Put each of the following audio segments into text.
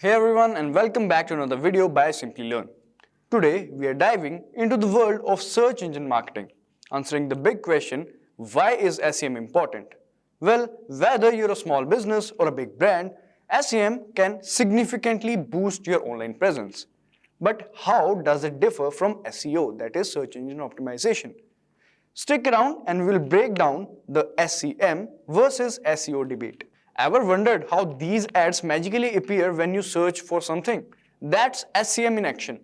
Hey everyone and welcome back to another video by Simplilearn. Today we are diving into the world of search engine marketing, answering the big question, why is SEM important? Well, whether you're a small business or a big brand, SEM can significantly boost your online presence. But how does it differ from SEO, that is search engine optimization? Stick around and we'll break down the SEM versus SEO debate. Ever wondered how these ads magically appear when you search for something? That's SEM in action.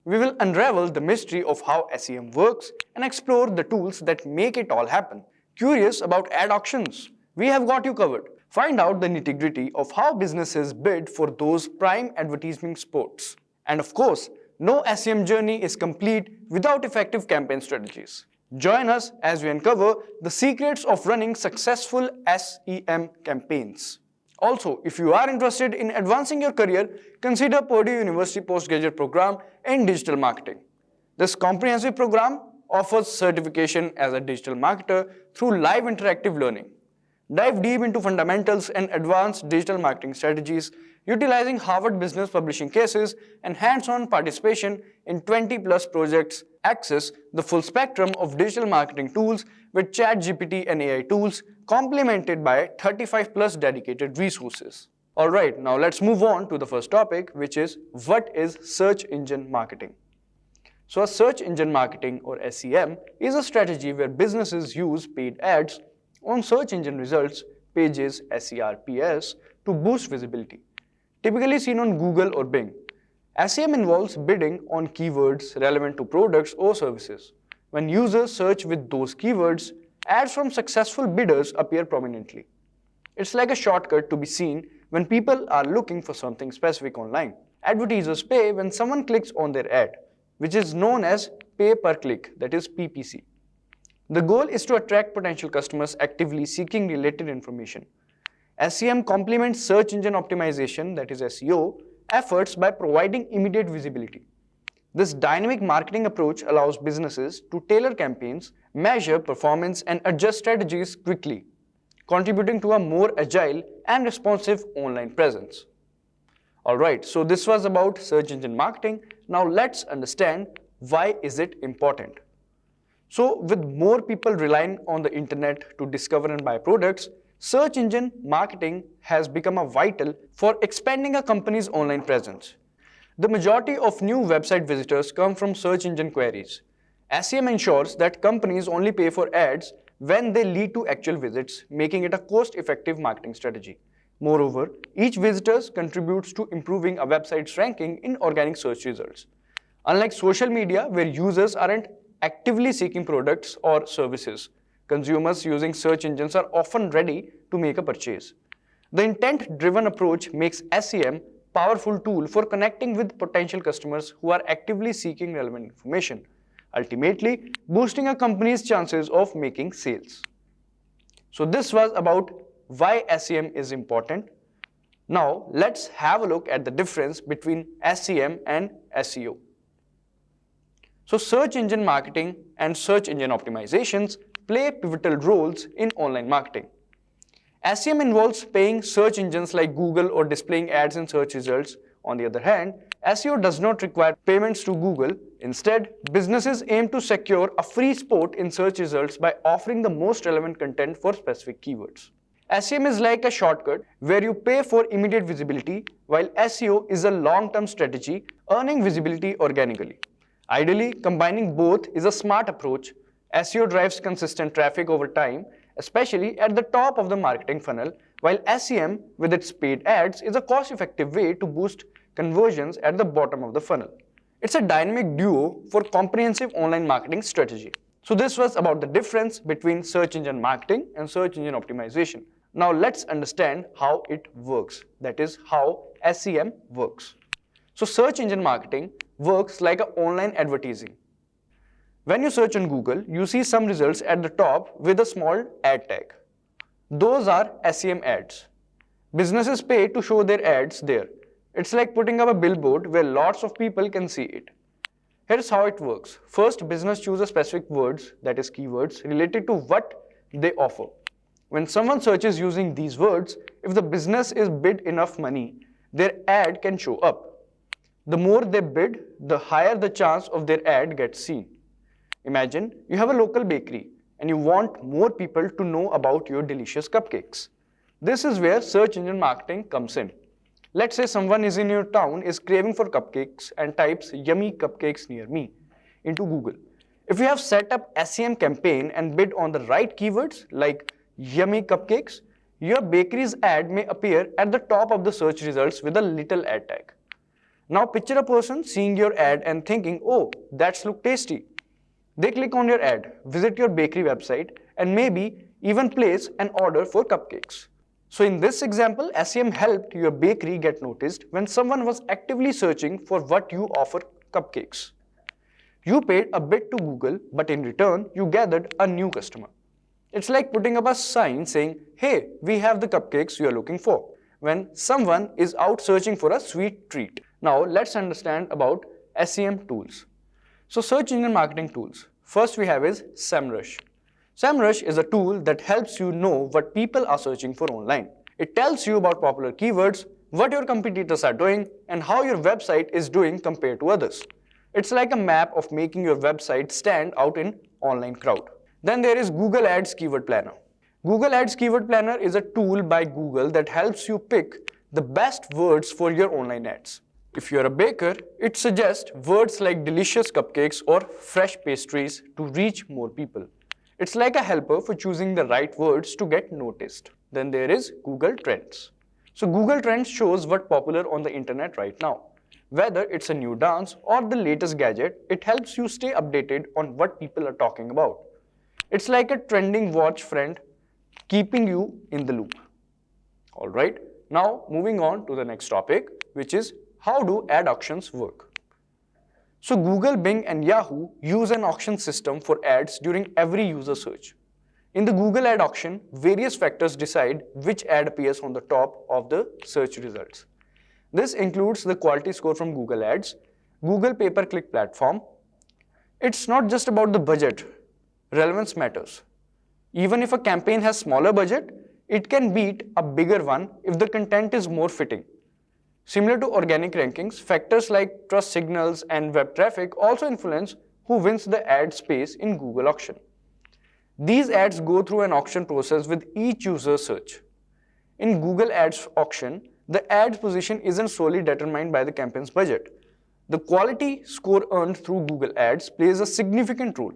We will unravel the mystery of how SEM works and explore the tools that make it all happen. Curious about ad auctions? We have got you covered. Find out the nitty-gritty of how businesses bid for those prime advertising spots. And of course, no SEM journey is complete without effective campaign strategies. Join us as we uncover the secrets of running successful SEM campaigns. Also, if you are interested in advancing your career, consider Purdue University Postgraduate Program in Digital Marketing. This comprehensive program offers certification as a digital marketer through live interactive learning. Dive deep into fundamentals and advanced digital marketing strategies, utilizing Harvard Business Publishing cases and hands-on participation in 20+ projects. Access the full spectrum of digital marketing tools with ChatGPT and AI tools, complemented by 35+ dedicated resources. Alright, now let's move on to the first topic, which is what is search engine marketing? So a search engine marketing or SEM is a strategy where businesses use paid ads on search engine results pages SERPs to boost visibility, typically seen on Google or Bing. SEM involves bidding on keywords relevant to products or services. When users search with those keywords, ads from successful bidders appear prominently. It's like a shortcut to be seen when people are looking for something specific online. Advertisers pay when someone clicks on their ad, which is known as pay per click, that is PPC. The goal is to attract potential customers actively seeking related information. SEM complements search engine optimization, that is SEO, efforts by providing immediate visibility. This dynamic marketing approach allows businesses to tailor campaigns, measure performance, and adjust strategies quickly, contributing to a more agile and responsive online presence. Alright, so this was about search engine marketing. Now let's understand why is it important. So with more people relying on the internet to discover and buy products, search engine marketing has become a vital for expanding a company's online presence. The majority of new website visitors come from search engine queries. SEM ensures that companies only pay for ads when they lead to actual visits, making it a cost-effective marketing strategy. Moreover, each visitor contributes to improving a website's ranking in organic search results. Unlike social media, where users aren't actively seeking products or services, consumers using search engines are often ready to make a purchase. The intent-driven approach makes SEM a powerful tool for connecting with potential customers who are actively seeking relevant information, ultimately boosting a company's chances of making sales. So this was about why SEM is important. Now let's have a look at the difference between SEM and SEO. So search engine marketing and search engine optimizations play pivotal roles in online marketing. SEM involves paying search engines like Google or displaying ads in search results. On the other hand, SEO does not require payments to Google. Instead, businesses aim to secure a free spot in search results by offering the most relevant content for specific keywords. SEM is like a shortcut where you pay for immediate visibility, while SEO is a long-term strategy, earning visibility organically. Ideally, combining both is a smart approach. SEO drives consistent traffic over time, especially at the top of the marketing funnel, while SEM, with its paid ads, is a cost-effective way to boost conversions at the bottom of the funnel. It's a dynamic duo for comprehensive online marketing strategy. So this was about the difference between search engine marketing and search engine optimization. Now let's understand how it works, that is how SEM works. So search engine marketing works like an online advertising. When you search on Google, you see some results at the top with a small ad tag. Those are SEM ads. Businesses pay to show their ads there. It's like putting up a billboard where lots of people can see it. Here's how it works. First, business chooses specific words, that is keywords, related to what they offer. When someone searches using these words, if the business is bid enough money, their ad can show up. The more they bid, the higher the chance of their ad gets seen. Imagine you have a local bakery and you want more people to know about your delicious cupcakes. This is where search engine marketing comes in. Let's say someone in your town is craving for cupcakes and types "yummy cupcakes near me" into Google. If you have set up SEM campaign and bid on the right keywords like yummy cupcakes, your bakery's ad may appear at the top of the search results with a little ad tag. Now picture a person seeing your ad and thinking, "Oh, that's look tasty." They click on your ad, visit your bakery website, and maybe even place an order for cupcakes. So in this example, SEM helped your bakery get noticed when someone was actively searching for what you offer cupcakes. You paid a bit to Google, but in return, you gathered a new customer. It's like putting up a sign saying, "Hey, we have the cupcakes you are looking for," when someone is out searching for a sweet treat. Now let's understand about SEM tools. So search engine marketing tools. First we have is SEMrush. SEMrush is a tool that helps you know what people are searching for online. It tells you about popular keywords, what your competitors are doing, and how your website is doing compared to others. It's like a map of making your website stand out in online crowd. Then there is Google Ads Keyword Planner. Google Ads Keyword Planner is a tool by Google that helps you pick the best words for your online ads. If you're a baker, it suggests words like delicious cupcakes or fresh pastries to reach more people. It's like a helper for choosing the right words to get noticed. Then there is Google Trends. So Google Trends shows what's popular on the internet right now. Whether it's a new dance or the latest gadget, it helps you stay updated on what people are talking about. It's like a trending watch friend, keeping you in the loop. Alright, now moving on to the next topic, which is how do ad auctions work? So Google, Bing, and Yahoo use an auction system for ads during every user search. In the Google ad auction, various factors decide which ad appears on the top of the search results. This includes the quality score from Google Ads, Google pay-per-click platform. It's not just about the budget. Relevance matters. Even if a campaign has smaller budget, it can beat a bigger one if the content is more fitting. Similar to organic rankings, factors like trust signals and web traffic also influence who wins the ad space in Google auction. These ads go through an auction process with each user search. In Google Ads auction, the ad's position isn't solely determined by the campaign's budget. The quality score earned through Google Ads plays a significant role.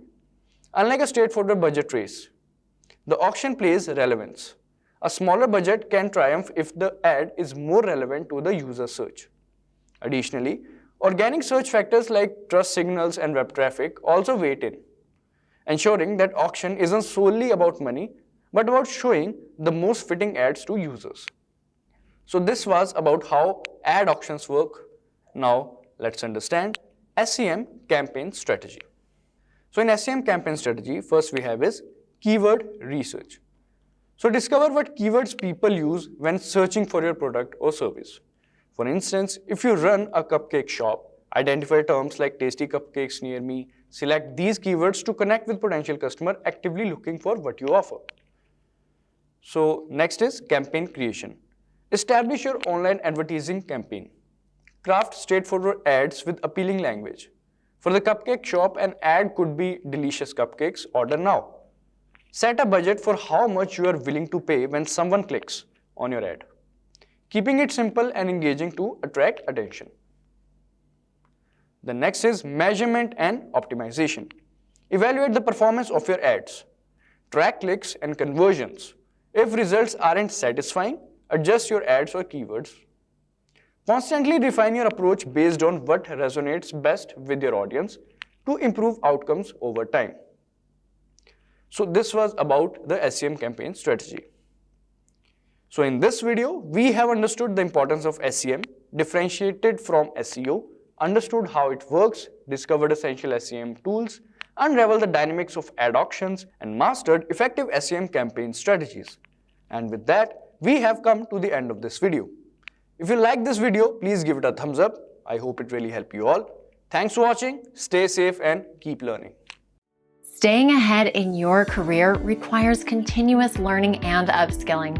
Unlike a straightforward budget race, the auction plays relevance. A smaller budget can triumph if the ad is more relevant to the user search. Additionally, organic search factors like trust signals and web traffic also weigh in, ensuring that auction isn't solely about money, but about showing the most fitting ads to users. So this was about how ad auctions work. Now let's understand SEM Campaign Strategy. So in SEM Campaign Strategy, first we have is keyword research. So discover what keywords people use when searching for your product or service. For instance, if you run a cupcake shop, identify terms like tasty cupcakes near me, select these keywords to connect with potential customer actively looking for what you offer. So next is campaign creation. Establish your online advertising campaign. Craft straightforward ads with appealing language. For the cupcake shop, an ad could be delicious cupcakes, order now. Set a budget for how much you are willing to pay when someone clicks on your ad, keeping it simple and engaging to attract attention. The next is measurement and optimization. Evaluate the performance of your ads. Track clicks and conversions. If results aren't satisfying, adjust your ads or keywords. Constantly refine your approach based on what resonates best with your audience to improve outcomes over time. So this was about the SEM campaign strategy. So in this video, we have understood the importance of SEM, differentiated from SEO, understood how it works, discovered essential SEM tools, unraveled the dynamics of ad auctions, and mastered effective SEM campaign strategies. And with that, we have come to the end of this video. If you like this video, please give it a thumbs up. I hope it really helped you all. Thanks for watching, stay safe and keep learning. Staying ahead in your career requires continuous learning and upskilling.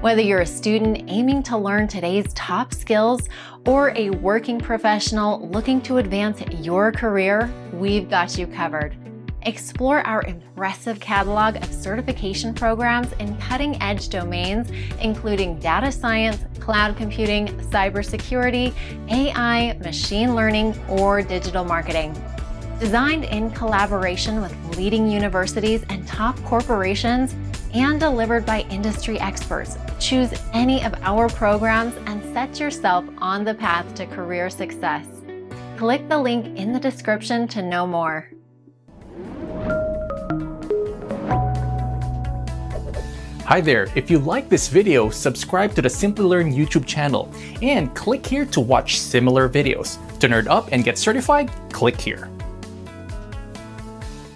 Whether you're a student aiming to learn today's top skills or a working professional looking to advance your career, we've got you covered. Explore our impressive catalog of certification programs in cutting-edge domains, including data science, cloud computing, cybersecurity, AI, machine learning, or digital marketing. Designed in collaboration with leading universities and top corporations, and delivered by industry experts, choose any of our programs and set yourself on the path to career success. Click the link in the description to know more. Hi there, if you like this video, subscribe to the Simplilearn YouTube channel and click here to watch similar videos. To nerd up and get certified, click here.